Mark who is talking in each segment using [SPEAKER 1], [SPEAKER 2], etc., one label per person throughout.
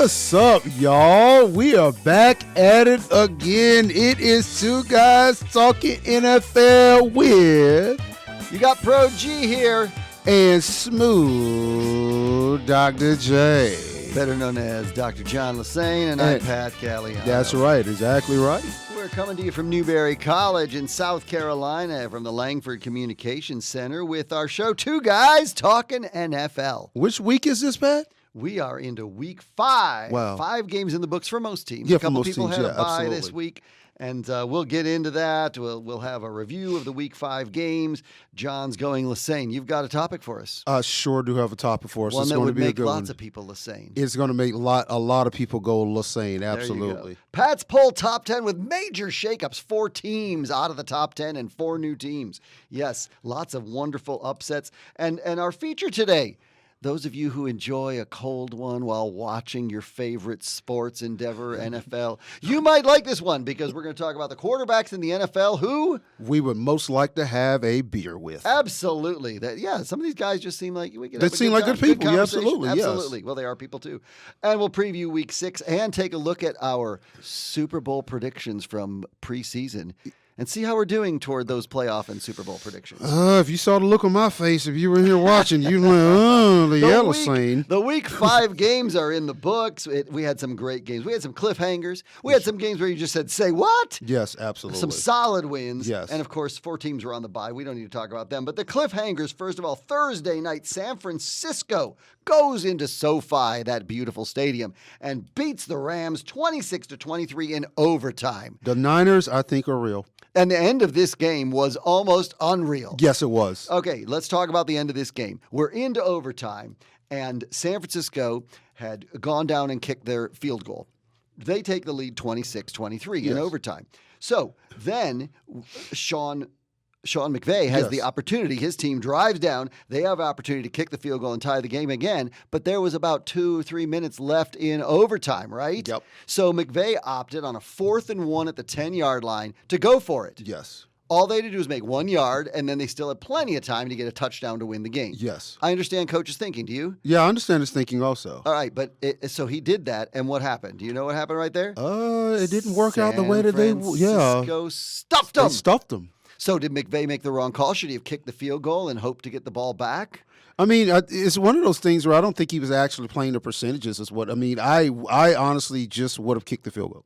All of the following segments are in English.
[SPEAKER 1] What's up, y'all? We are back at it again. It is two guys talking NFL with
[SPEAKER 2] you got Pro G here
[SPEAKER 1] and Smooth Dr. J,
[SPEAKER 2] better known as Dr. John Lesaine, and I'm Pat Gagliano.
[SPEAKER 1] That's right, exactly right.
[SPEAKER 2] We're coming to you from Newberry College in South Carolina from the Langford Communications Center with our show, Two Guys Talking NFL.
[SPEAKER 1] Which week is this, Pat?
[SPEAKER 2] We are into week 5.
[SPEAKER 1] Wow.
[SPEAKER 2] 5 games in the books for most teams.
[SPEAKER 1] Yeah,
[SPEAKER 2] a couple
[SPEAKER 1] for most
[SPEAKER 2] people
[SPEAKER 1] teams,
[SPEAKER 2] had
[SPEAKER 1] yeah,
[SPEAKER 2] a bye
[SPEAKER 1] absolutely.
[SPEAKER 2] this week, and we'll get into that. We'll have a review of the week 5 games. John's going Lesaine. You've got a topic for us.
[SPEAKER 1] I sure do have a topic for us.
[SPEAKER 2] One
[SPEAKER 1] it's
[SPEAKER 2] that
[SPEAKER 1] going
[SPEAKER 2] would
[SPEAKER 1] to be
[SPEAKER 2] make
[SPEAKER 1] a good
[SPEAKER 2] lots
[SPEAKER 1] one.
[SPEAKER 2] of people Lesaine.
[SPEAKER 1] It's going to make a lot of people go Lesaine, absolutely.
[SPEAKER 2] There you go. Pat's poll top 10 with major shakeups. 4 teams out of the top 10 and 4 new teams. Yes, lots of wonderful upsets. And our feature today, those of you who enjoy a cold one while watching your favorite sports endeavor, NFL, you might like this one because we're going to talk about the quarterbacks in the NFL who
[SPEAKER 1] we would most like to have a beer with.
[SPEAKER 2] Absolutely. Some of these guys just seem like we could
[SPEAKER 1] They
[SPEAKER 2] have a
[SPEAKER 1] seem
[SPEAKER 2] good
[SPEAKER 1] like
[SPEAKER 2] time,
[SPEAKER 1] good people. Yeah,
[SPEAKER 2] conversation.
[SPEAKER 1] absolutely, yes.
[SPEAKER 2] Absolutely. Well, they are people too. And we'll preview week 6 and take a look at our Super Bowl predictions from preseason and see how we're doing toward those playoff and Super Bowl predictions.
[SPEAKER 1] If you saw the look on my face, if you were here watching, you'd went, the yellow scene.
[SPEAKER 2] The week 5 games are in the books. We had some great games. We had some cliffhangers. We had some games where you just said, say what?
[SPEAKER 1] Yes, absolutely.
[SPEAKER 2] Some solid wins.
[SPEAKER 1] Yes.
[SPEAKER 2] And, of course, 4 teams were on the bye. We don't need to talk about them. But the cliffhangers, first of all, Thursday night, San Francisco goes into SoFi, that beautiful stadium, and beats the Rams 26-23 in overtime.
[SPEAKER 1] The Niners, I think, are real.
[SPEAKER 2] And the end of this game was almost unreal.
[SPEAKER 1] Yes, it was.
[SPEAKER 2] Okay, let's talk about the end of this game. We're into overtime, and San Francisco had gone down and kicked their field goal. They take the lead 26-23 in overtime. So then Sean McVay has the opportunity. His team drives down. They have an opportunity to kick the field goal and tie the game again. But there was about 2 or 3 minutes left in overtime, right?
[SPEAKER 1] Yep.
[SPEAKER 2] So McVay opted on a 4th and 1 at the 10-yard line to go for it.
[SPEAKER 1] Yes.
[SPEAKER 2] All they had to do was make 1 yard, and then they still had plenty of time to get a touchdown to win the game.
[SPEAKER 1] Yes.
[SPEAKER 2] I understand coach's thinking. Do you?
[SPEAKER 1] Yeah, I understand his thinking also.
[SPEAKER 2] All right, but so he did that, and what happened? Do you know what happened right there?
[SPEAKER 1] It didn't work out the way that they. Yeah.
[SPEAKER 2] Francisco stuffed them.
[SPEAKER 1] They stuffed them.
[SPEAKER 2] So did McVay make the wrong call? Should he have kicked the field goal and hoped to get the ball back?
[SPEAKER 1] I mean, it's one of those things where I don't think he was actually playing the percentages. I honestly just would have kicked the field goal.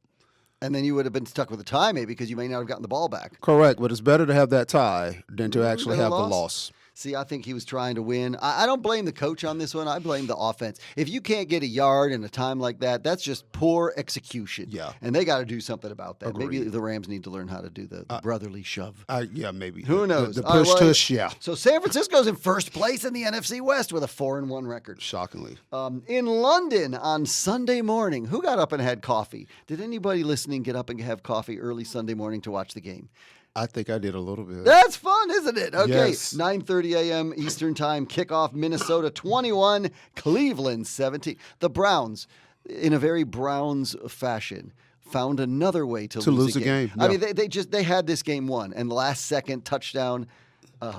[SPEAKER 2] And then you would have been stuck with a tie maybe because you may not have gotten the ball back.
[SPEAKER 1] Correct, but it's better to have that tie than to actually have the loss.
[SPEAKER 2] See, I think he was trying to win. I don't blame the coach on this one. I blame the offense. If you can't get a yard in a time like that, that's just poor execution.
[SPEAKER 1] Yeah.
[SPEAKER 2] And they got to do something about that.
[SPEAKER 1] Agreed.
[SPEAKER 2] Maybe the Rams need to learn how to do the brotherly shove.
[SPEAKER 1] Yeah, maybe.
[SPEAKER 2] Who knows?
[SPEAKER 1] The push-tush, yeah.
[SPEAKER 2] So San Francisco's in first place in the NFC West with a 4-1 record.
[SPEAKER 1] Shockingly.
[SPEAKER 2] In London on Sunday morning, who got up and had coffee? Did anybody listening get up and have coffee early Sunday morning to watch the game?
[SPEAKER 1] I think I did a little bit.
[SPEAKER 2] That's fun, isn't it? Okay,
[SPEAKER 1] Yes.
[SPEAKER 2] 9:30 a.m. Eastern Time, kickoff, Minnesota 21, Cleveland 17. The Browns, in a very Browns fashion, found another way to lose a game. I mean, they had this game won, and the last second touchdown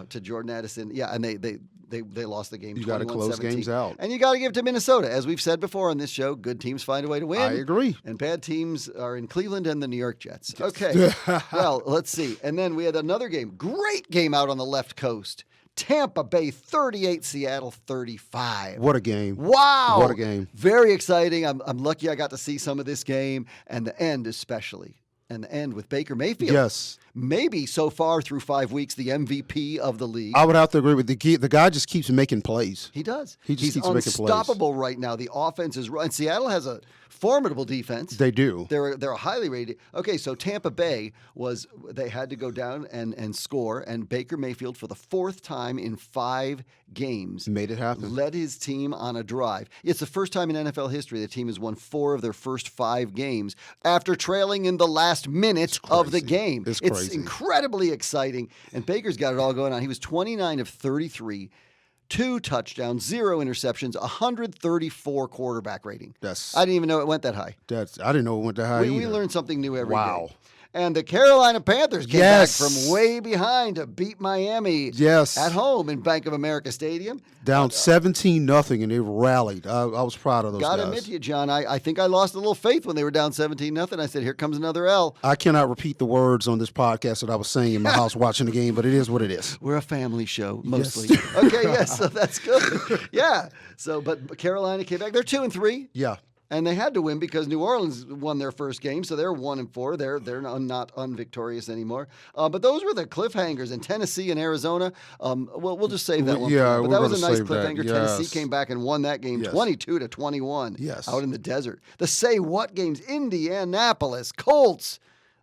[SPEAKER 2] to Jordan Addison. Yeah, and they lost the game.
[SPEAKER 1] You got to close games out.
[SPEAKER 2] And you got to give it to Minnesota. As we've said before on this show, good teams find a way to win.
[SPEAKER 1] I agree.
[SPEAKER 2] And bad teams are in Cleveland and the New York Jets. Okay. Well, let's see. And then we had another game. Great game out on the left coast. Tampa Bay 38, Seattle 35.
[SPEAKER 1] What a game.
[SPEAKER 2] Wow.
[SPEAKER 1] What a game.
[SPEAKER 2] Very exciting. I'm lucky I got to see some of this game, and the end especially. And the end with Baker Mayfield.
[SPEAKER 1] Yes.
[SPEAKER 2] Maybe so far through 5 weeks, the MVP of the league.
[SPEAKER 1] I would have to agree with the guy just keeps making plays.
[SPEAKER 2] He does.
[SPEAKER 1] He just
[SPEAKER 2] He's
[SPEAKER 1] keeps making plays.
[SPEAKER 2] unstoppable right now. The offense is running. Seattle has a formidable defense.
[SPEAKER 1] They do.
[SPEAKER 2] They're a highly rated. Okay, so Tampa Bay they had to go down and score, and Baker Mayfield for the 4th time in 5 games
[SPEAKER 1] Made it happen.
[SPEAKER 2] led his team on a drive. It's the first time in NFL history the team has won 4 of their first 5 games after trailing in the last minute of the game.
[SPEAKER 1] It's crazy.
[SPEAKER 2] Incredibly exciting, and Baker's got it all going on. He was 29 of 33. 2 touchdowns, 0 interceptions, 134 quarterback rating. I didn't even know it went that high.
[SPEAKER 1] I didn't know it went that high
[SPEAKER 2] We
[SPEAKER 1] either.
[SPEAKER 2] learn something new every day.
[SPEAKER 1] Wow.
[SPEAKER 2] And the Carolina Panthers came back
[SPEAKER 1] Yes.
[SPEAKER 2] from way behind to beat Miami
[SPEAKER 1] Yes.
[SPEAKER 2] at home in Bank of America Stadium.
[SPEAKER 1] Down 17-0, and they rallied. I was proud of those
[SPEAKER 2] Gotta
[SPEAKER 1] guys.
[SPEAKER 2] admit to you, John, I think I lost a little faith when they were down 17-0. I said, here comes another L.
[SPEAKER 1] I cannot repeat the words on this podcast that I was saying in my house watching the game, but it is what it is.
[SPEAKER 2] We're a family show, mostly.
[SPEAKER 1] Yes.
[SPEAKER 2] Okay, yes, so that's good. Yeah. So, but Carolina came back. They're 2-3.
[SPEAKER 1] Yeah.
[SPEAKER 2] And they had to win because New Orleans won their first game, so they're 1-4. They're not unvictorious anymore. But those were the cliffhangers in Tennessee and Arizona. We'll just save that one.
[SPEAKER 1] Yeah,
[SPEAKER 2] but
[SPEAKER 1] we're
[SPEAKER 2] that was a
[SPEAKER 1] gonna
[SPEAKER 2] nice
[SPEAKER 1] save that.
[SPEAKER 2] cliffhanger.
[SPEAKER 1] Yes.
[SPEAKER 2] Tennessee came back and won that game,
[SPEAKER 1] Yes.
[SPEAKER 2] 22-21.
[SPEAKER 1] Yes.
[SPEAKER 2] Out in the desert. The say what games? Indianapolis Colts.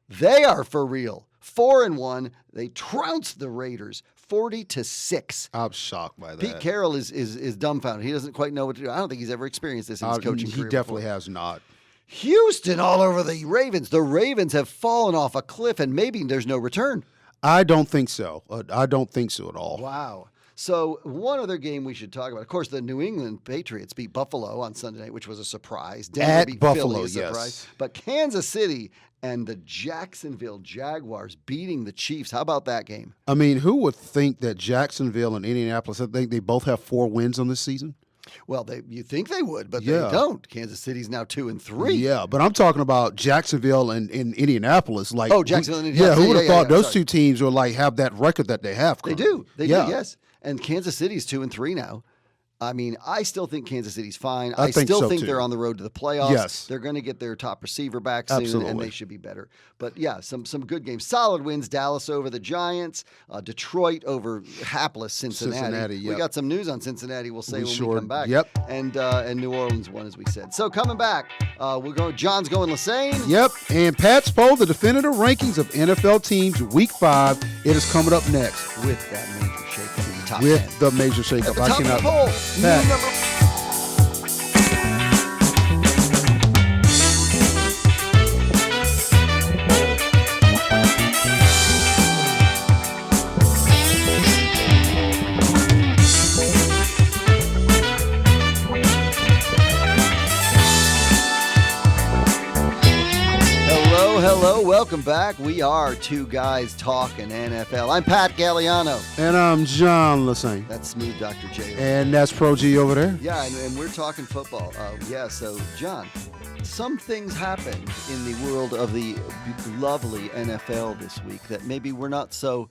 [SPEAKER 2] They are for real. 4-1. They trounced the Raiders 40-6.
[SPEAKER 1] I'm shocked by that.
[SPEAKER 2] Pete Carroll is dumbfounded. He doesn't quite know what to do. I don't think he's ever experienced this in his coaching career.
[SPEAKER 1] He definitely
[SPEAKER 2] before.
[SPEAKER 1] has not.
[SPEAKER 2] Houston all over the Ravens. The Ravens have fallen off a cliff, and maybe there's no return.
[SPEAKER 1] I don't think so. I don't think so at all.
[SPEAKER 2] Wow. So one other game we should talk about. Of course, the New England Patriots beat Buffalo on Sunday night, which was a surprise. Denver
[SPEAKER 1] At
[SPEAKER 2] beat
[SPEAKER 1] Buffalo,
[SPEAKER 2] Philly, a surprise.
[SPEAKER 1] yes.
[SPEAKER 2] But Kansas City and the Jacksonville Jaguars beating the Chiefs. How about that game?
[SPEAKER 1] I mean, who would think that Jacksonville and Indianapolis, I think they both have 4 wins on this season?
[SPEAKER 2] Well, you think they would, but
[SPEAKER 1] Yeah.
[SPEAKER 2] they don't. Kansas City's now 2-3.
[SPEAKER 1] Yeah, but I'm talking about Jacksonville and Indianapolis. Like,
[SPEAKER 2] Oh, Jacksonville and Indianapolis.
[SPEAKER 1] Yeah, who would have
[SPEAKER 2] Yeah,
[SPEAKER 1] thought those
[SPEAKER 2] sorry.
[SPEAKER 1] two teams would like have that record that they have?
[SPEAKER 2] They
[SPEAKER 1] currently?
[SPEAKER 2] do. They
[SPEAKER 1] Yeah.
[SPEAKER 2] do, yes. And Kansas City's 2-3 now. I mean, I still think Kansas City's fine.
[SPEAKER 1] I think
[SPEAKER 2] still
[SPEAKER 1] so,
[SPEAKER 2] think
[SPEAKER 1] too.
[SPEAKER 2] they're on the road to the playoffs.
[SPEAKER 1] Yes.
[SPEAKER 2] They're going to get their top receiver back soon, and
[SPEAKER 1] Absolutely.
[SPEAKER 2] they should be better. But yeah, some good games. Solid wins. Dallas over the Giants. Detroit over hapless Cincinnati. We
[SPEAKER 1] yep.
[SPEAKER 2] got some news on Cincinnati. We'll say
[SPEAKER 1] We
[SPEAKER 2] when
[SPEAKER 1] sure-
[SPEAKER 2] we come back.
[SPEAKER 1] yep.
[SPEAKER 2] And New Orleans won, as we said. So coming back, we're going. John's going Lesaine.
[SPEAKER 1] Yep, and Pat's poll, the definitive rankings of NFL teams Week 5. It is coming up next
[SPEAKER 2] With that major shakeup in the top 10.
[SPEAKER 1] with the major shakeup.
[SPEAKER 2] At the top of the poll,
[SPEAKER 1] Pat.
[SPEAKER 2] new number. Hello, welcome back. We are Two Guys Talking NFL. I'm Pat Gagliano.
[SPEAKER 1] And I'm John Lesaine.
[SPEAKER 2] That's Smooth Dr. J.
[SPEAKER 1] And that's Pro G over there.
[SPEAKER 2] Yeah, and we're talking football. So, John, some things happened in the world of the lovely NFL this week that maybe we're not so,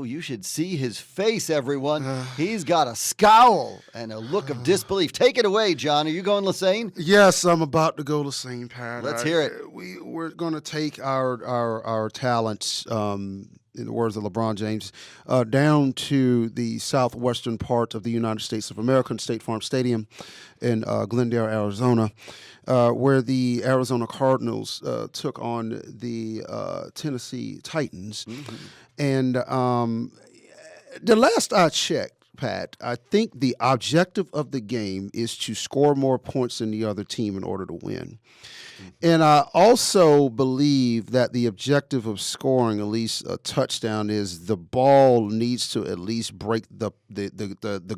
[SPEAKER 2] you should see his face, everyone. He's got a scowl and a look of disbelief. Take it away, John. Are you going Lesaine?
[SPEAKER 1] Yes, I'm about to go to St. Pat.
[SPEAKER 2] Let's hear it.
[SPEAKER 1] We're going to take our talents, in the words of LeBron James, down to the southwestern part of the United States of America, in State Farm Stadium in Glendale, Arizona, where the Arizona Cardinals took on the Tennessee Titans. Mm-hmm. And the last I checked, Pat, I think the objective of the game is to score more points than the other team in order to win. And I also believe that the objective of scoring at least a touchdown is the ball needs to at least break the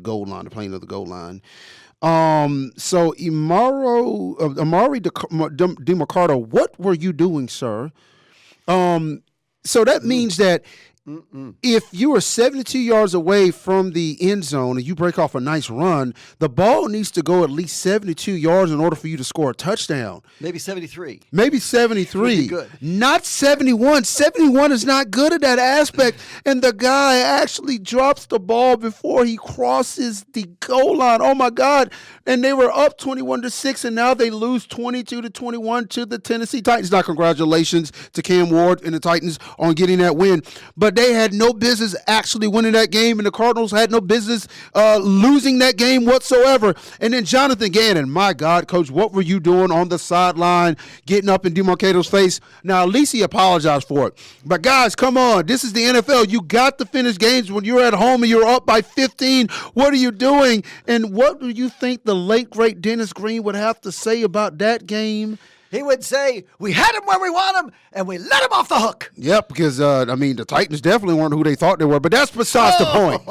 [SPEAKER 1] goal line, the plane of the goal line. So Amari DeMarcado, what were you doing, sir? So that means that if you are 72 yards away from the end zone and you break off a nice run, the ball needs to go at least 72 yards in order for you to score a touchdown.
[SPEAKER 2] Maybe 73.
[SPEAKER 1] Maybe 73.
[SPEAKER 2] Would be good.
[SPEAKER 1] Not 71. 71 is not good at that aspect. And the guy actually drops the ball before he crosses the goal line. Oh, my God. And they were up 21-6, and now they lose 22-21 to the Tennessee Titans. Now, congratulations to Cam Ward and the Titans on getting that win. But they had no business actually winning that game, and the Cardinals had no business losing that game whatsoever. And then Jonathan Gannon, my God, Coach, what were you doing on the sideline, getting up in DeMarcado's face? Now, at least he apologized for it. But, guys, come on. This is the NFL. You got to finish games when you're at home and you're up by 15. What are you doing? And what do you think the late, great Dennis Green would have to say about that game
[SPEAKER 2] He would say, we had him where we want him, and we let him off the hook.
[SPEAKER 1] Yep, because the Titans definitely weren't who they thought they were, but that's besides the point.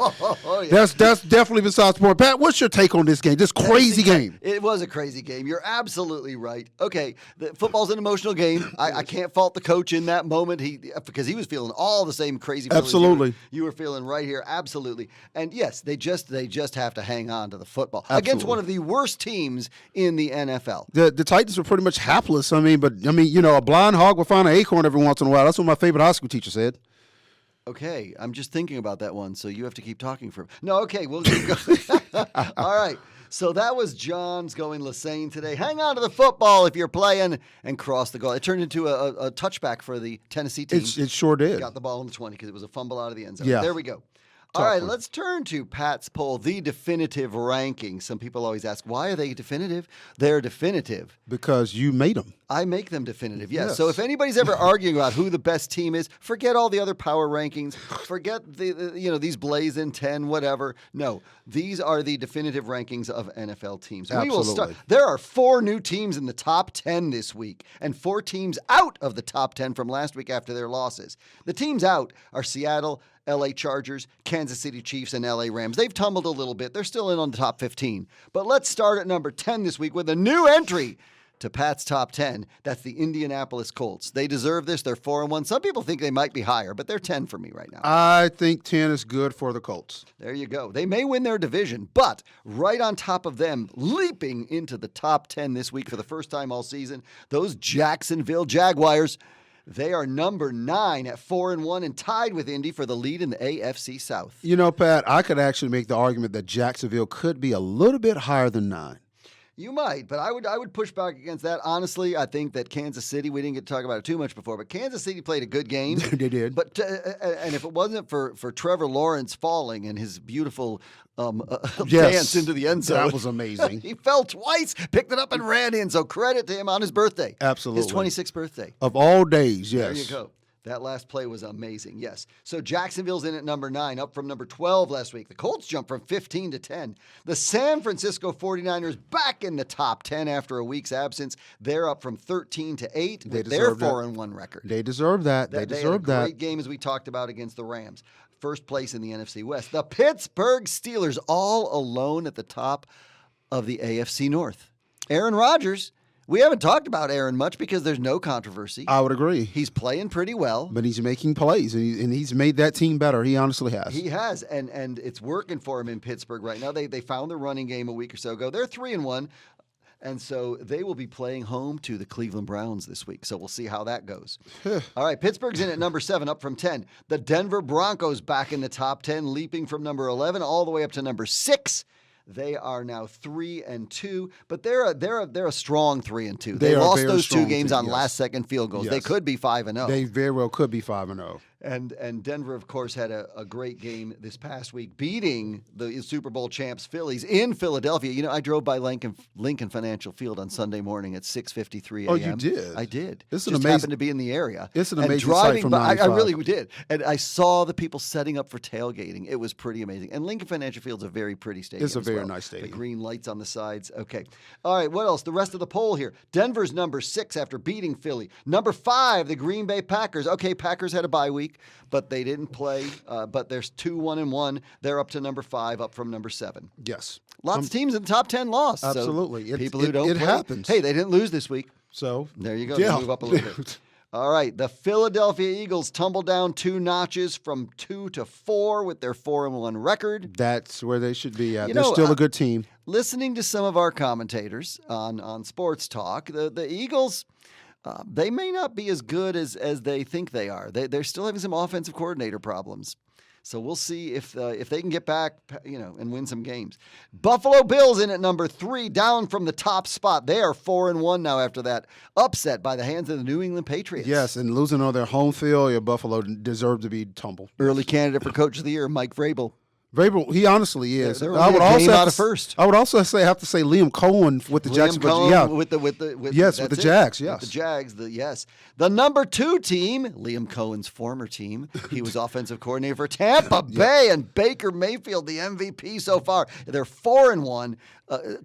[SPEAKER 2] Yeah.
[SPEAKER 1] That's definitely besides the point. Pat, what's your take on this game? This crazy game.
[SPEAKER 2] It was a crazy game. You're absolutely right. Okay, football's an emotional game. I can't fault the coach in that moment. Because he was feeling all the same crazy feelings
[SPEAKER 1] Absolutely.
[SPEAKER 2] you were feeling right here. Absolutely. And yes, they just have to hang on to the football
[SPEAKER 1] Absolutely.
[SPEAKER 2] against one of the worst teams in the NFL.
[SPEAKER 1] The Titans were pretty much hapless. A blind hog will find an acorn every once in a while. That's what my favorite high school teacher said.
[SPEAKER 2] Okay, I'm just thinking about that one, so you have to keep talking for. No, okay, we'll keep going. All right. So that was John's going Lesaine today. Hang on to the football if you're playing and cross the goal. It turned into a touchback for the Tennessee team.
[SPEAKER 1] It sure did.
[SPEAKER 2] Got the ball in the 20 because it was a fumble out of the end zone.
[SPEAKER 1] Yeah.
[SPEAKER 2] There we go. All right, let's turn to Pat's poll, the definitive ranking. Some people always ask, why are they definitive? They're definitive.
[SPEAKER 1] Because you made them.
[SPEAKER 2] I make them definitive, yes.
[SPEAKER 1] Yes.
[SPEAKER 2] So if anybody's ever arguing about who the best team is, forget all the other power rankings. Forget these Blaze in 10, whatever. No, these are the definitive rankings of NFL teams. We will start.
[SPEAKER 1] Absolutely.
[SPEAKER 2] There are 4 new teams in the top 10 this week, and 4 teams out of the top 10 from last week after their losses. The teams out are Seattle, LA Chargers, Kansas City Chiefs, and LA Rams. They've tumbled a little bit. They're still in on the top 15. But let's start at number 10 this week with a new entry to Pat's top 10. That's the Indianapolis Colts. They deserve this. They're 4-1. Some people think they might be higher, but they're 10 for me right now.
[SPEAKER 1] I think 10 is good for the Colts.
[SPEAKER 2] There you go. They may win their division, but right on top of them, leaping into the top 10 this week for the first time all season, those Jacksonville Jaguars. They are number 9 at 4-1 and tied with Indy for the lead in the AFC South.
[SPEAKER 1] Pat, I could actually make the argument that Jacksonville could be a little bit higher than 9.
[SPEAKER 2] You might, but I would push back against that. Honestly, I think that Kansas City, we didn't get to talk about it too much before, but Kansas City played a good game.
[SPEAKER 1] They did.
[SPEAKER 2] But and if it wasn't for Trevor Lawrence falling and his beautiful dance into the end zone.
[SPEAKER 1] That was amazing.
[SPEAKER 2] He fell twice, picked it up and ran in. So credit to him on his birthday.
[SPEAKER 1] Absolutely.
[SPEAKER 2] His 26th birthday.
[SPEAKER 1] Of all days, yes.
[SPEAKER 2] There you go. That last play was amazing, yes. So Jacksonville's in at number 9, up from number 12 last week. The Colts jumped from 15 to 10. The San Francisco 49ers back in the top 10 after a week's absence. They're up from 13 to 8 with their 4-1 record.
[SPEAKER 1] They deserve that. They deserve
[SPEAKER 2] had a
[SPEAKER 1] that.
[SPEAKER 2] great game, as we talked about, against the Rams. First place in the NFC West. The Pittsburgh Steelers all alone at the top of the AFC North. Aaron Rodgers. We haven't talked about Aaron much because there's no controversy.
[SPEAKER 1] I would agree.
[SPEAKER 2] He's playing pretty well.
[SPEAKER 1] But he's making plays, and he's made that team better. He honestly has.
[SPEAKER 2] He has, and it's working for him in Pittsburgh right now. They found the running game a week or so ago. They're 3-1, and so they will be playing home to the Cleveland Browns this week. So we'll see how that goes. All right, Pittsburgh's in at number 7, up from 10. The Denver Broncos back in the top 10, leaping from number 11 all the way up to number 6. They are now 3-2, but they're a strong 3-2. They lost those 2 games on last-second field goals.
[SPEAKER 1] Yes.
[SPEAKER 2] They could be 5-0.
[SPEAKER 1] They very well could be 5-0.
[SPEAKER 2] And Denver, of course, had a great game this past week, beating the Super Bowl champs Phillies in Philadelphia. I drove by Lincoln Financial Field on Sunday morning at 6:53 a.m.
[SPEAKER 1] Oh, you did?
[SPEAKER 2] I did.
[SPEAKER 1] It's
[SPEAKER 2] Just happened to be in the area.
[SPEAKER 1] It's an
[SPEAKER 2] and
[SPEAKER 1] amazing
[SPEAKER 2] driving
[SPEAKER 1] sight from
[SPEAKER 2] by, I
[SPEAKER 1] 95.
[SPEAKER 2] really did. And I saw the people setting up for tailgating. It was pretty amazing. And Lincoln Financial Field's a very pretty stadium.
[SPEAKER 1] It's a
[SPEAKER 2] as
[SPEAKER 1] very
[SPEAKER 2] well.
[SPEAKER 1] nice stadium.
[SPEAKER 2] The green lights on the sides. Okay. All right, what else? The rest of the poll here. Denver's number 6 after beating Philly. Number 5, the Green Bay Packers. Okay, Packers had a bye week, but they didn't play. But there's 2-1-1. They're up to number 5, up from number 7.
[SPEAKER 1] Yes.
[SPEAKER 2] Lots of teams in the top 10 lost.
[SPEAKER 1] Absolutely.
[SPEAKER 2] So people who don't
[SPEAKER 1] it
[SPEAKER 2] play,
[SPEAKER 1] happens.
[SPEAKER 2] hey, they didn't lose this week.
[SPEAKER 1] So
[SPEAKER 2] There you go.
[SPEAKER 1] yeah.
[SPEAKER 2] They move up a little bit. All right. The Philadelphia Eagles tumble down 2 notches from 2 to 4 with their 4-1 record.
[SPEAKER 1] That's where they should be at.
[SPEAKER 2] You
[SPEAKER 1] They're
[SPEAKER 2] know,
[SPEAKER 1] still a good team.
[SPEAKER 2] Listening to some of our commentators on Sports Talk, the Eagles, they may not be as good as they think they are. They're still having some offensive coordinator problems. So we'll see if they can get back, and win some games. Buffalo Bills in at number 3, down from the top spot. They are 4-1 now after that upset by the hands of the New England Patriots.
[SPEAKER 1] Yes, and losing on their home field, Buffalo deserved to be tumbled.
[SPEAKER 2] Early candidate for Coach of the Year, Mike Vrabel.
[SPEAKER 1] Vrabel, he honestly is.
[SPEAKER 2] They're only a game out of first.
[SPEAKER 1] I would also have to say Liam Cohen with the Jacksonville.
[SPEAKER 2] Cohen
[SPEAKER 1] Yeah,
[SPEAKER 2] with the
[SPEAKER 1] Jags. Yes,
[SPEAKER 2] with the Jags. The number 2 team, Liam Cohen's former team. He was offensive coordinator for Tampa Bay, and Baker Mayfield, the MVP so far. They're 4-1.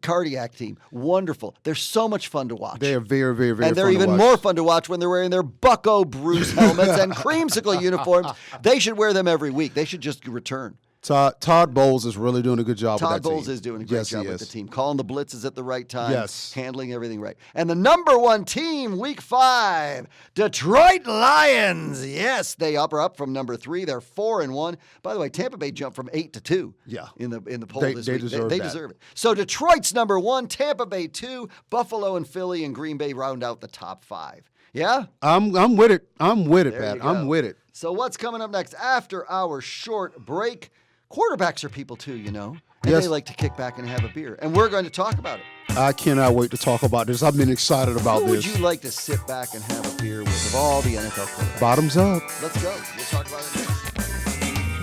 [SPEAKER 2] Cardiac team, wonderful. They're so much fun to watch.
[SPEAKER 1] They are very, very, very.
[SPEAKER 2] And they're
[SPEAKER 1] fun
[SPEAKER 2] even
[SPEAKER 1] to watch.
[SPEAKER 2] more fun to watch when they're wearing their Bucko Bruce helmets and creamsicle uniforms. They should wear them every week. They should just return.
[SPEAKER 1] Todd Bowles is really doing a good job with that
[SPEAKER 2] Todd Bowles
[SPEAKER 1] team.
[SPEAKER 2] is doing a great job with the team, calling the blitzes at the right time,
[SPEAKER 1] Yes.
[SPEAKER 2] handling everything right. And the number 1 team, Week 5, Detroit Lions. Yes, they are up from number 3. They're 4-1. By the way, Tampa Bay jumped from 8 to 2.
[SPEAKER 1] Yeah.
[SPEAKER 2] in the poll
[SPEAKER 1] They
[SPEAKER 2] this week.
[SPEAKER 1] deserve
[SPEAKER 2] They
[SPEAKER 1] that.
[SPEAKER 2] deserve it. So Detroit's number 1, Tampa Bay 2, Buffalo and Philly and Green Bay round out the top 5. Yeah,
[SPEAKER 1] I'm with it. I'm with it,
[SPEAKER 2] There
[SPEAKER 1] Pat.
[SPEAKER 2] you go.
[SPEAKER 1] I'm with it.
[SPEAKER 2] So what's coming up next after our short break? Quarterbacks are people too, and
[SPEAKER 1] Yes.
[SPEAKER 2] they like to kick back and have a beer. And we're going to talk about it.
[SPEAKER 1] I cannot wait to talk about this. I've been excited about
[SPEAKER 2] Who would
[SPEAKER 1] this.
[SPEAKER 2] you like to sit back and have a beer with of all the NFL quarterbacks?
[SPEAKER 1] Bottoms up.
[SPEAKER 2] Let's go. We'll talk about it next.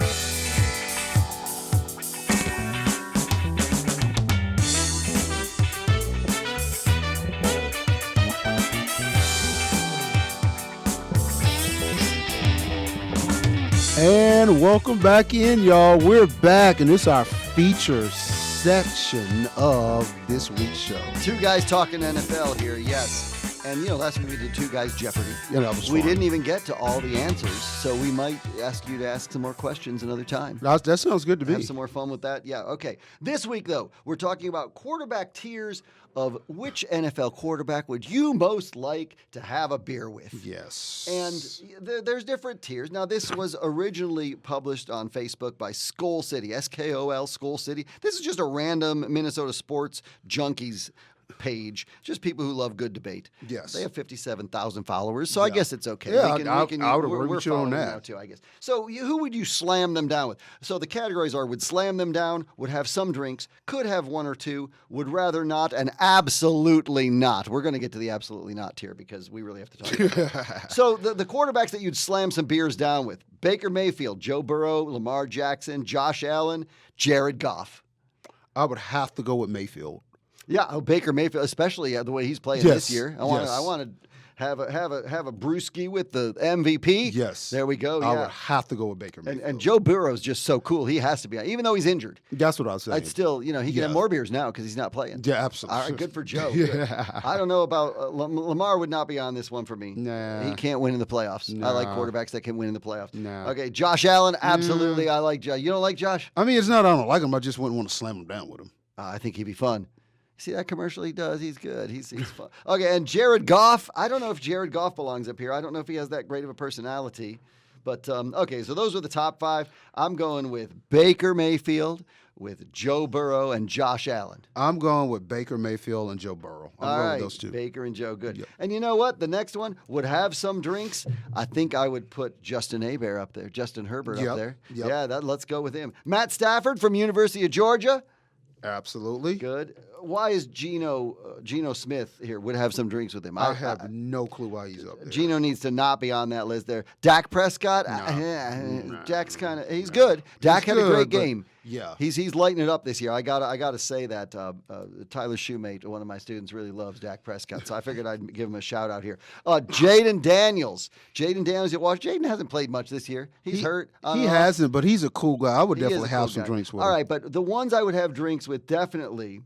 [SPEAKER 1] And welcome back in, y'all. We're back, and it's our feature section of this week's show.
[SPEAKER 2] 2 guys talking NFL here, yes. And, last week we did 2 guys Jeopardy.
[SPEAKER 1] Yeah, that was
[SPEAKER 2] We
[SPEAKER 1] fun.
[SPEAKER 2] didn't even get to all the answers, so we might ask you to ask some more questions another time.
[SPEAKER 1] That sounds good to me.
[SPEAKER 2] Have some more fun with that. Yeah, okay. This week, though, we're talking about quarterback tiers of which NFL quarterback would you most like to have a beer with.
[SPEAKER 1] Yes.
[SPEAKER 2] And there's different tiers. Now, this was originally published on Facebook by Skol City, SKOL, Skol City. This is just a random Minnesota sports junkies page, just people who love good debate.
[SPEAKER 1] Yes.
[SPEAKER 2] They have 57,000 followers, so I guess it's okay.
[SPEAKER 1] Yeah,
[SPEAKER 2] I
[SPEAKER 1] would agree with you on that.
[SPEAKER 2] Now too, I guess. So who would you slam them down with? So the categories are: would slam them down, would have some drinks, could have 1 or 2, would rather not, and absolutely not. We're going to get to the absolutely not tier because we really have to talk about it. So the quarterbacks that you'd slam some beers down with: Baker Mayfield, Joe Burrow, Lamar Jackson, Josh Allen, Jared Goff.
[SPEAKER 1] I would have to go with Mayfield.
[SPEAKER 2] Yeah, Baker Mayfield, especially the way he's playing this year. I want to have a brewski with the MVP.
[SPEAKER 1] Yes.
[SPEAKER 2] There we go.
[SPEAKER 1] I
[SPEAKER 2] Yeah.
[SPEAKER 1] would have to go with Baker Mayfield.
[SPEAKER 2] And Joe Burrow's just so cool. He has to be, even though he's injured.
[SPEAKER 1] That's what I was saying.
[SPEAKER 2] I'd still, he can have more beers now because he's not playing.
[SPEAKER 1] Yeah, absolutely.
[SPEAKER 2] All right, good for Joe.
[SPEAKER 1] Yeah.
[SPEAKER 2] I don't know about Lamar would not be on this one for me.
[SPEAKER 1] Nah.
[SPEAKER 2] He can't win in the playoffs. I like
[SPEAKER 1] Nah.
[SPEAKER 2] quarterbacks that can win in the playoffs.
[SPEAKER 1] Nah.
[SPEAKER 2] Okay, Josh Allen, absolutely. I like Josh. You don't like Josh?
[SPEAKER 1] I mean, it's not I don't like him. I just wouldn't want to slam him down with him.
[SPEAKER 2] I think he'd be fun. See that commercial he does? He's good. He's fun. Okay, and Jared Goff. I don't know if Jared Goff belongs up here. I don't know if he has that great of a personality. But, okay, so those are the top 5. I'm going with Baker Mayfield, with Joe Burrow, and Josh Allen.
[SPEAKER 1] I'm going with Baker Mayfield and Joe Burrow. I'm going with those 2.
[SPEAKER 2] Baker and Joe, good.
[SPEAKER 1] Yep.
[SPEAKER 2] And you know what? The next one would have some drinks. I think I would put Justin Herbert up there.
[SPEAKER 1] Yep.
[SPEAKER 2] Up there.
[SPEAKER 1] Yep.
[SPEAKER 2] Yeah, let's go with him. Matt Stafford from University of Georgia.
[SPEAKER 1] Absolutely.
[SPEAKER 2] Good. Why is Geno Smith here? Would have some drinks with him.
[SPEAKER 1] I have no clue why he's up there.
[SPEAKER 2] Geno needs to not be on that list there. Dak Prescott, Dak's kind of he's good. Dak had a
[SPEAKER 1] good,
[SPEAKER 2] great
[SPEAKER 1] but
[SPEAKER 2] game.
[SPEAKER 1] Yeah.
[SPEAKER 2] He's lighting it up this year. I gotta say that Tyler Shoemate, one of my students, really loves Dak Prescott, so I figured I'd give him a shout out here. Jaden Daniels, you watch. Jaden hasn't played much this year. He's hurt.
[SPEAKER 1] He hasn't, but he's a cool guy. I would
[SPEAKER 2] He is
[SPEAKER 1] definitely
[SPEAKER 2] a cool
[SPEAKER 1] have some
[SPEAKER 2] guy.
[SPEAKER 1] drinks with
[SPEAKER 2] All
[SPEAKER 1] him.
[SPEAKER 2] right, but the ones I would have drinks with definitely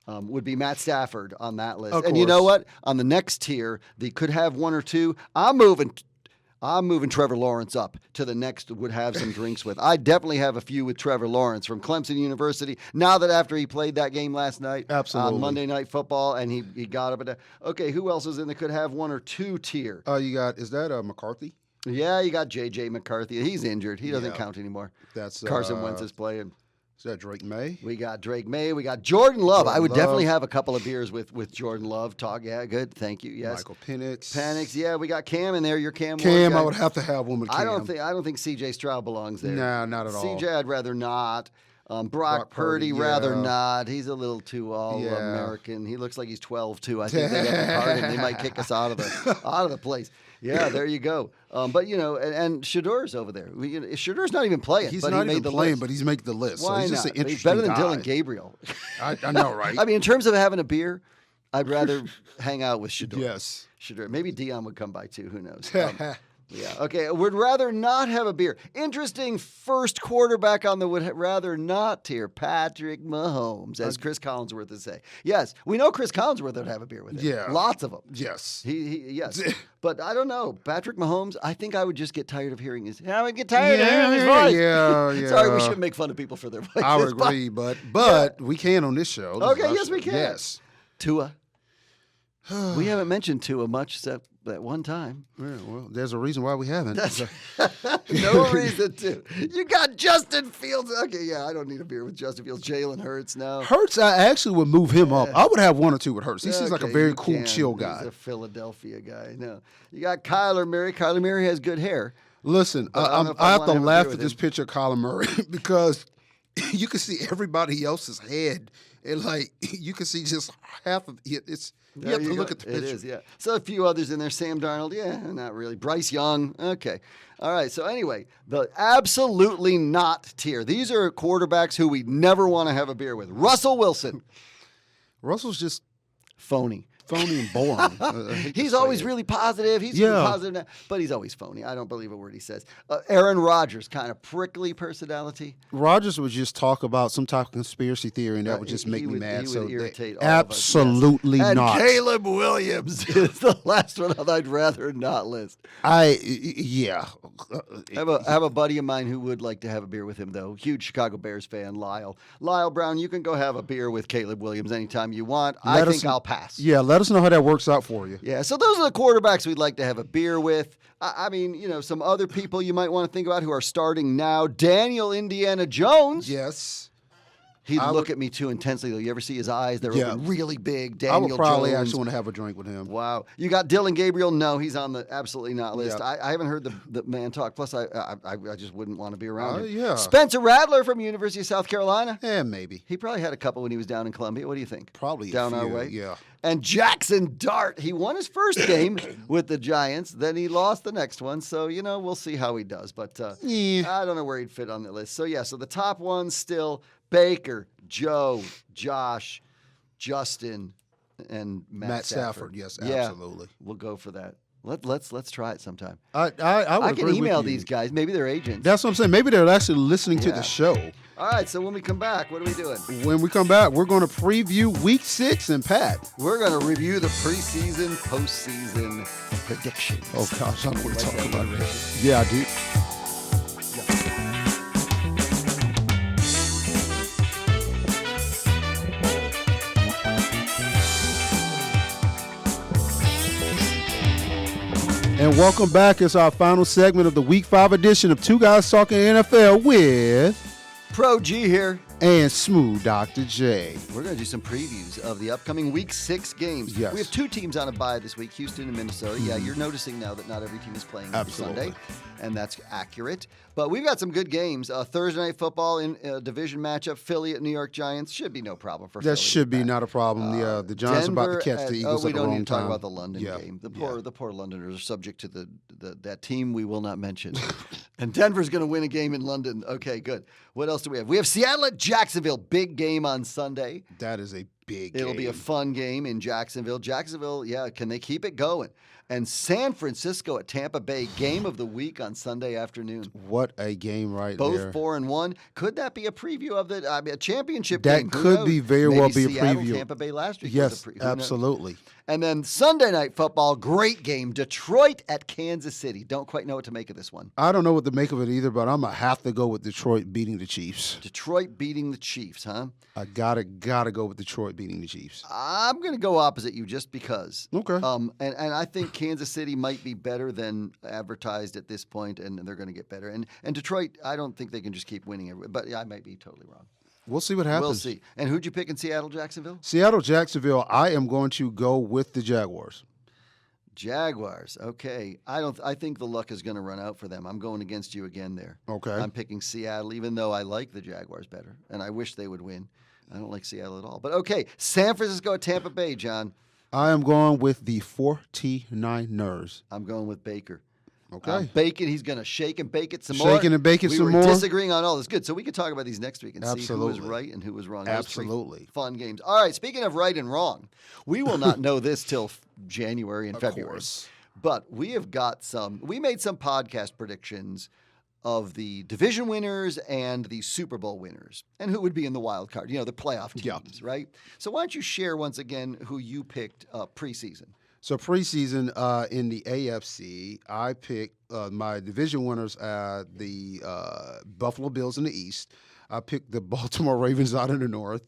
[SPEAKER 2] would be Matt Stafford on that list.
[SPEAKER 1] Of
[SPEAKER 2] And you know
[SPEAKER 1] course.
[SPEAKER 2] what? On the next tier, they could have 1 or 2. I'm moving Trevor Lawrence up to the next would have some drinks with. I definitely have a few with Trevor Lawrence from Clemson University. Now that after he played that game last night
[SPEAKER 1] Absolutely.
[SPEAKER 2] on Monday Night Football and he got up. Okay, who else is in the could have 1 or 2 tier?
[SPEAKER 1] You got, is that McCarthy?
[SPEAKER 2] Yeah, you got J.J. McCarthy. He's injured. He doesn't
[SPEAKER 1] Yeah.
[SPEAKER 2] count anymore.
[SPEAKER 1] That's
[SPEAKER 2] Carson Wentz is playing.
[SPEAKER 1] Is that Drake May?
[SPEAKER 2] We got Drake May. We got Jordan Love. I would
[SPEAKER 1] Love.
[SPEAKER 2] definitely have a couple of beers with Jordan Love. Yeah, good. Thank you. Yes.
[SPEAKER 1] Michael Penix.
[SPEAKER 2] Penix. Yeah, we got Cam in there. Your Cam.
[SPEAKER 1] Cam,
[SPEAKER 2] Ward
[SPEAKER 1] I
[SPEAKER 2] guy.
[SPEAKER 1] would have to have one with Cam.
[SPEAKER 2] I don't think C.J. Stroud belongs there.
[SPEAKER 1] Nah, not at all.
[SPEAKER 2] C.J. I'd rather not. Brock Purdy,
[SPEAKER 1] Purdy,
[SPEAKER 2] rather
[SPEAKER 1] yeah.
[SPEAKER 2] not. He's a little too all-American.
[SPEAKER 1] Yeah.
[SPEAKER 2] He looks like he's 12 too. I think they got the card and they might kick us out of the place. Yeah, there you go. But and Shadur's over there. Shadur's not even playing.
[SPEAKER 1] He's
[SPEAKER 2] but
[SPEAKER 1] not
[SPEAKER 2] he made
[SPEAKER 1] even
[SPEAKER 2] the
[SPEAKER 1] playing,
[SPEAKER 2] list.
[SPEAKER 1] but he's making the list.
[SPEAKER 2] Why
[SPEAKER 1] so he's just
[SPEAKER 2] not?
[SPEAKER 1] an
[SPEAKER 2] He's
[SPEAKER 1] interesting
[SPEAKER 2] better than
[SPEAKER 1] guy.
[SPEAKER 2] Dylan Gabriel.
[SPEAKER 1] I know, right?
[SPEAKER 2] I mean, in terms of having a beer, I'd rather hang out with Shador.
[SPEAKER 1] Yes.
[SPEAKER 2] Shadur. Maybe Dion would come by too. Who knows? Yeah. Okay. Would rather not have a beer. Interesting first quarterback on the would rather not tier. Patrick Mahomes, as Chris Collinsworth would say. Yes, we know Chris Collinsworth would have a beer with him.
[SPEAKER 1] Yeah.
[SPEAKER 2] Lots of them.
[SPEAKER 1] Yes.
[SPEAKER 2] Yes. But I don't know. Patrick Mahomes, I think I would just get tired of hearing his. I would get tired of hearing his voice.
[SPEAKER 1] Yeah.
[SPEAKER 2] Sorry, we shouldn't make fun of people for their voices.
[SPEAKER 1] I would agree, but we can on this show. This is
[SPEAKER 2] Okay.
[SPEAKER 1] our
[SPEAKER 2] Yes,
[SPEAKER 1] show.
[SPEAKER 2] we can.
[SPEAKER 1] Yes.
[SPEAKER 2] Tua. We haven't mentioned Tua much except that one time.
[SPEAKER 1] Yeah, well, there's a reason why we haven't.
[SPEAKER 2] No reason to. You got Justin Fields. Okay, yeah, I don't need a beer with Justin Fields. Jalen Hurts now.
[SPEAKER 1] Hurts, I actually would move him up. I would have one or two with Hurts. He seems like a
[SPEAKER 2] Okay,
[SPEAKER 1] very
[SPEAKER 2] you
[SPEAKER 1] cool,
[SPEAKER 2] can.
[SPEAKER 1] chill guy.
[SPEAKER 2] He's a Philadelphia guy. No, you got Kyler Murray. Kyler Murray has good hair.
[SPEAKER 1] Listen,
[SPEAKER 2] But I don't know if
[SPEAKER 1] I
[SPEAKER 2] I
[SPEAKER 1] have
[SPEAKER 2] wanna
[SPEAKER 1] to
[SPEAKER 2] have a
[SPEAKER 1] laugh
[SPEAKER 2] beer
[SPEAKER 1] at
[SPEAKER 2] with
[SPEAKER 1] this
[SPEAKER 2] him.
[SPEAKER 1] picture of Kyler Murray because you can see everybody else's head. And like you can see just half of it. You have to look at the picture.
[SPEAKER 2] It is, yeah. So a few others in there. Sam Darnold, yeah, not really. Bryce Young, okay. All right, so anyway, the absolutely not tier. These are quarterbacks who we never want to have a beer with. Russell Wilson,
[SPEAKER 1] Russell's just
[SPEAKER 2] phony.
[SPEAKER 1] phony and boring. I hate to
[SPEAKER 2] He's
[SPEAKER 1] say
[SPEAKER 2] always
[SPEAKER 1] it.
[SPEAKER 2] really positive. He's
[SPEAKER 1] Yeah.
[SPEAKER 2] positive now, but he's always phony. I don't believe a word he says. Aaron Rodgers, kind of prickly personality.
[SPEAKER 1] Rogers would just talk about some type of conspiracy theory, and that would just make
[SPEAKER 2] He
[SPEAKER 1] me
[SPEAKER 2] would-
[SPEAKER 1] mad.
[SPEAKER 2] he
[SPEAKER 1] So
[SPEAKER 2] would
[SPEAKER 1] they-
[SPEAKER 2] irritate all of us, yes.
[SPEAKER 1] absolutely
[SPEAKER 2] And
[SPEAKER 1] not.
[SPEAKER 2] Caleb Williams is the last one I'd rather not list.
[SPEAKER 1] Yeah.
[SPEAKER 2] I have a buddy of mine who would like to have a beer with him, though. Huge Chicago Bears fan, Lyle. Lyle Brown, you can go have a beer with Caleb Williams anytime you want. I think I'll pass.
[SPEAKER 1] Yeah, let us know how that works out for you.
[SPEAKER 2] Yeah, so those are the quarterbacks we'd like to have a beer with. I mean, some other people you might want to think about who are starting now. Daniel Indiana Jones.
[SPEAKER 1] Yes.
[SPEAKER 2] He'd
[SPEAKER 1] I
[SPEAKER 2] look
[SPEAKER 1] would-
[SPEAKER 2] at me too intensely, though. You ever see his eyes? They're
[SPEAKER 1] Yeah.
[SPEAKER 2] open really big.
[SPEAKER 1] I would
[SPEAKER 2] Daniel
[SPEAKER 1] probably
[SPEAKER 2] Jones.
[SPEAKER 1] actually want to have a drink with him.
[SPEAKER 2] Wow. You got Dylan Gabriel? No, he's on the absolutely not list.
[SPEAKER 1] Yeah.
[SPEAKER 2] I haven't heard the man talk. Plus, I just wouldn't want to be around him.
[SPEAKER 1] Yeah.
[SPEAKER 2] Spencer Rattler from University of South Carolina.
[SPEAKER 1] Yeah, maybe.
[SPEAKER 2] He probably had a couple when he was down in Columbia. What do you think?
[SPEAKER 1] Probably a
[SPEAKER 2] down our
[SPEAKER 1] few,
[SPEAKER 2] way.
[SPEAKER 1] yeah.
[SPEAKER 2] And Jackson Dart. He won his first game with the Giants. Then he lost the next one. So, we'll see how he does. But
[SPEAKER 1] Yeah.
[SPEAKER 2] I don't know where he'd fit on the list. So, yeah, so the top ones still Baker, Joe, Josh, Justin, and Matt
[SPEAKER 1] Stafford. Yes,
[SPEAKER 2] Yeah,
[SPEAKER 1] absolutely.
[SPEAKER 2] we'll go for that. Let's try it sometime.
[SPEAKER 1] I would
[SPEAKER 2] I can
[SPEAKER 1] agree
[SPEAKER 2] email
[SPEAKER 1] with you.
[SPEAKER 2] these guys. Maybe they're agents.
[SPEAKER 1] That's what I'm saying. Maybe they're actually listening to
[SPEAKER 2] Yeah.
[SPEAKER 1] the show.
[SPEAKER 2] All right, so when we come back, what are we doing?
[SPEAKER 1] When we come back, we're going to preview Week 6 and Pat.
[SPEAKER 2] We're going to review the preseason, postseason predictions.
[SPEAKER 1] Oh gosh, I don't want to
[SPEAKER 2] Like
[SPEAKER 1] talk
[SPEAKER 2] that.
[SPEAKER 1] about that. Yeah, I do. And welcome back. It's our final segment of the Week 5 edition of Two Guys Talking NFL with
[SPEAKER 2] Pro G here.
[SPEAKER 1] and Smooth Dr. J.
[SPEAKER 2] We're going to do some previews of the upcoming Week 6 games.
[SPEAKER 1] Yes.
[SPEAKER 2] We have two teams on a bye this week, Houston and Minnesota. Yeah, you're noticing now that not every team is playing every
[SPEAKER 1] Absolutely.
[SPEAKER 2] Sunday, and that's accurate. But we've got some good games. Thursday Night Football in a division matchup, Philly at New York Giants. Should be no problem for Philly.
[SPEAKER 1] That should be not a problem. The Giants are about to
[SPEAKER 2] Denver
[SPEAKER 1] catch the Eagles
[SPEAKER 2] we
[SPEAKER 1] at the
[SPEAKER 2] don't
[SPEAKER 1] wrong
[SPEAKER 2] need to talk
[SPEAKER 1] time.
[SPEAKER 2] about the London
[SPEAKER 1] Yeah.
[SPEAKER 2] game. The
[SPEAKER 1] Yeah.
[SPEAKER 2] poor Londoners are subject to that team we will not mention. And Denver's going to win a game in London. Okay, good. What else do we have? We have Seattle at Jacksonville. Big game on Sunday.
[SPEAKER 1] That is a big
[SPEAKER 2] It'll be a
[SPEAKER 1] game.
[SPEAKER 2] fun game in Jacksonville. Jacksonville, yeah, can they keep it going? And San Francisco at Tampa Bay, game of the week on Sunday afternoon.
[SPEAKER 1] What a game right
[SPEAKER 2] Both
[SPEAKER 1] there.
[SPEAKER 2] 4-1. Could that be a preview of a championship
[SPEAKER 1] That
[SPEAKER 2] game? Who
[SPEAKER 1] could
[SPEAKER 2] knows?
[SPEAKER 1] be very
[SPEAKER 2] Maybe
[SPEAKER 1] well be a
[SPEAKER 2] Seattle,
[SPEAKER 1] preview.
[SPEAKER 2] Tampa Bay last week.
[SPEAKER 1] Yes,
[SPEAKER 2] was a who knows?
[SPEAKER 1] absolutely.
[SPEAKER 2] And then Sunday Night Football, great game. Detroit at Kansas City. Don't quite know what to make of this one.
[SPEAKER 1] I don't know what to make of it either, but I'm going to have to go with Detroit beating the Chiefs.
[SPEAKER 2] Detroit beating the Chiefs, huh?
[SPEAKER 1] I gotta go with Detroit beating the Chiefs.
[SPEAKER 2] I'm going to go opposite you just because.
[SPEAKER 1] Okay.
[SPEAKER 2] And I think Kansas City might be better than advertised at this point, and they're going to get better. And Detroit, I don't think they can just keep winning every. But yeah, I might be totally wrong.
[SPEAKER 1] We'll see what happens.
[SPEAKER 2] We'll see. And who'd you pick in Seattle, Jacksonville?
[SPEAKER 1] Seattle, Jacksonville, I am going to go with the Jaguars.
[SPEAKER 2] Jaguars. Okay. I think the luck is going to run out for them. I'm going against you again there.
[SPEAKER 1] Okay.
[SPEAKER 2] I'm picking Seattle, even though I like the Jaguars better, and I wish they would win. I don't like Seattle at all. But okay, San Francisco at Tampa Bay, John.
[SPEAKER 1] I am going with the 49ers.
[SPEAKER 2] I'm going with Baker.
[SPEAKER 1] Okay.
[SPEAKER 2] Bacon, he's going to shake and bake it some more.
[SPEAKER 1] Shaking and baking some
[SPEAKER 2] We
[SPEAKER 1] more.
[SPEAKER 2] were disagreeing on all this. Good. So we could talk about these next week and see who was
[SPEAKER 1] Absolutely.
[SPEAKER 2] right and who was wrong. Those three
[SPEAKER 1] Absolutely.
[SPEAKER 2] fun games. All right. Speaking of right and wrong, we will not know this till January and
[SPEAKER 1] Of
[SPEAKER 2] February.
[SPEAKER 1] course.
[SPEAKER 2] But we made some podcast predictions of the division winners and the Super Bowl winners and who would be in the wild card, the playoff teams, right? So why don't you share once again who you picked preseason?
[SPEAKER 1] So preseason in the AFC, I picked my division winners, the Buffalo Bills in the East. I picked the Baltimore Ravens out of the North,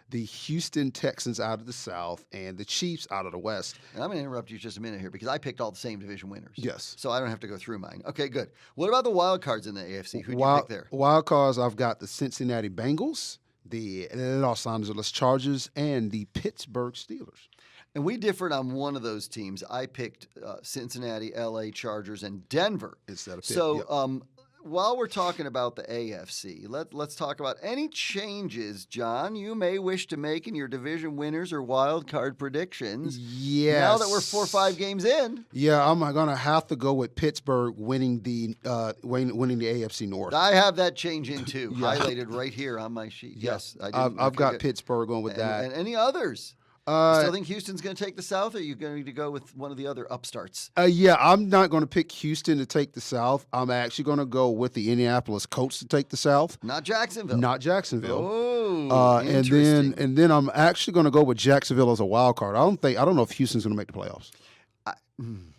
[SPEAKER 1] the Houston Texans out of the South, and the Chiefs out of the West.
[SPEAKER 2] And I'm going to interrupt you just a minute here because I picked all the same division winners.
[SPEAKER 1] Yes.
[SPEAKER 2] So I don't have to go through mine. Okay, good. What about the wild cards in the AFC? Who did you pick there?
[SPEAKER 1] Wild cards, I've got the Cincinnati Bengals, the Los Angeles Chargers, and the Pittsburgh Steelers.
[SPEAKER 2] And we differed on one of those teams. I picked Cincinnati, LA Chargers, and Denver.
[SPEAKER 1] Instead of
[SPEAKER 2] While we're talking about the AFC, let's talk about any changes, John, you may wish to make in your division winners or wild card predictions.
[SPEAKER 1] Yes.
[SPEAKER 2] Now that we're 4 or 5 games in.
[SPEAKER 1] Yeah, I'm going to have to go with Pittsburgh winning the AFC North.
[SPEAKER 2] I have that change in too,
[SPEAKER 1] Yeah.
[SPEAKER 2] highlighted right here on my sheet. Yes, I do.
[SPEAKER 1] I've got Pittsburgh going with that.
[SPEAKER 2] And any others? You still think Houston's going to take the South, or are you going to go with one of the other upstarts?
[SPEAKER 1] Yeah, I'm not going to pick Houston to take the South. I'm actually going to go with the Indianapolis Colts to take the South.
[SPEAKER 2] Not Jacksonville.
[SPEAKER 1] Not Jacksonville.
[SPEAKER 2] Oh, interesting.
[SPEAKER 1] and then I'm actually going to go with Jacksonville as a wild card. I don't know if Houston's going to make the playoffs.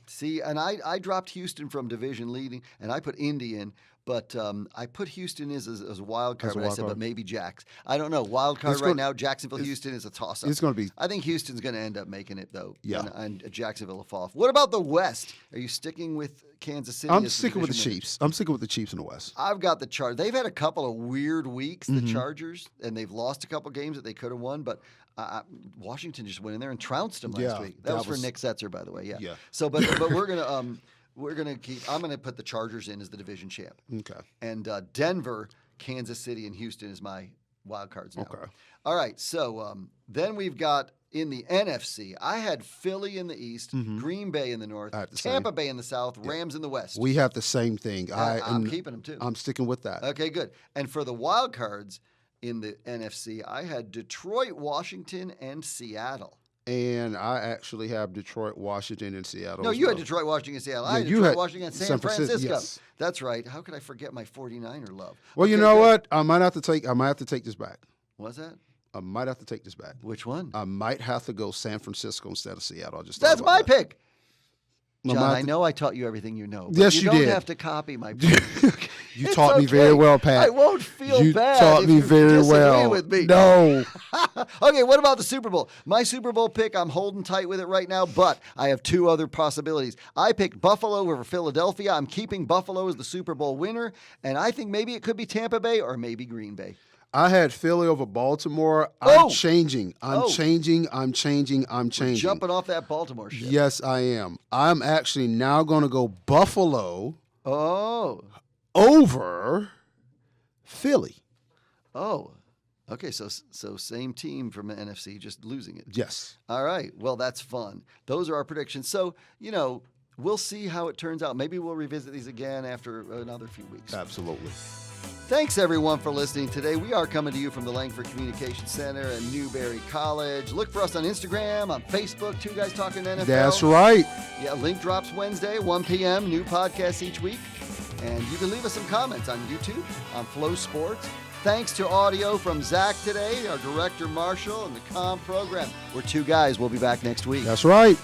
[SPEAKER 2] See, and I dropped Houston from division leading, and I put Indy in, but I put Houston as a wild card, but but maybe Jacks. I don't know. Wild card now, Jacksonville, Houston is a toss-up.
[SPEAKER 1] It's going to be.
[SPEAKER 2] I think Houston's going to end up making it, though.
[SPEAKER 1] Yeah.
[SPEAKER 2] And Jacksonville will fall off. What about the West? Are you sticking with Kansas City?
[SPEAKER 1] I'm sticking with the Chiefs. I'm sticking with the Chiefs in the West.
[SPEAKER 2] I've got the Chargers. They've had a couple of weird weeks, the Chargers, and they've lost a couple games that they could have won, but Washington just went in there and trounced them last week. That was for Nick Setzer, by the way. Yeah. So, but we're gonna I'm gonna put the Chargers in as the division champ.
[SPEAKER 1] Okay.
[SPEAKER 2] And Denver, Kansas City, and Houston is my wild cards now.
[SPEAKER 1] Okay.
[SPEAKER 2] All right. So then we've got in the NFC. I had Philly in the East, Green Bay in the North, Tampa Bay in the South, Rams in the West.
[SPEAKER 1] We have the same thing.
[SPEAKER 2] I'm keeping them too.
[SPEAKER 1] I'm sticking with that.
[SPEAKER 2] Okay, good. And for the wild cards in the NFC, I had Detroit, Washington, and Seattle.
[SPEAKER 1] And I actually have Detroit, Washington, and Seattle.
[SPEAKER 2] No, you had Detroit, Washington, and Seattle. I had Detroit, Washington, and San Francisco.
[SPEAKER 1] Yes.
[SPEAKER 2] That's right. How could I forget my 49er love?
[SPEAKER 1] Well, you know what? I might have to take this back.
[SPEAKER 2] What's that?
[SPEAKER 1] I might have to take this back.
[SPEAKER 2] Which one?
[SPEAKER 1] I might have to go San Francisco instead of Seattle.
[SPEAKER 2] That's my pick. John, I know I taught you everything you know. But
[SPEAKER 1] yes, you did.
[SPEAKER 2] You don't have to copy my pick.
[SPEAKER 1] You taught me very well, Pat.
[SPEAKER 2] I won't feel bad.
[SPEAKER 1] You taught me very well.
[SPEAKER 2] With me.
[SPEAKER 1] No.
[SPEAKER 2] Okay, what about the Super Bowl? My Super Bowl pick, I'm holding tight with it right now, but I have 2 other possibilities. I picked Buffalo over Philadelphia. I'm keeping Buffalo as the Super Bowl winner, and I think maybe it could be Tampa Bay or maybe Green Bay.
[SPEAKER 1] I had Philly over Baltimore. I'm changing. I'm changing. We're
[SPEAKER 2] jumping off that Baltimore shit.
[SPEAKER 1] Yes, I am. I'm actually now going to go Buffalo over Philly.
[SPEAKER 2] Oh, okay. So same team from the NFC, just losing it.
[SPEAKER 1] Yes.
[SPEAKER 2] All right. Well, that's fun. Those are our predictions. So, we'll see how it turns out. Maybe we'll revisit these again after another few weeks.
[SPEAKER 1] Absolutely.
[SPEAKER 2] Thanks, everyone, for listening today. We are coming to you from the Langford Communications Center at Newberry College. Look for us on Instagram, on Facebook, Two Guys Talking NFL.
[SPEAKER 1] That's right.
[SPEAKER 2] Yeah, link drops Wednesday, 1 p.m., new podcasts each week. And you can leave us some comments on YouTube, on Flow Sports. Thanks to audio from Zach today, our director, Marshall, and the comm program. We're Two Guys. We'll be back next week.
[SPEAKER 1] That's right.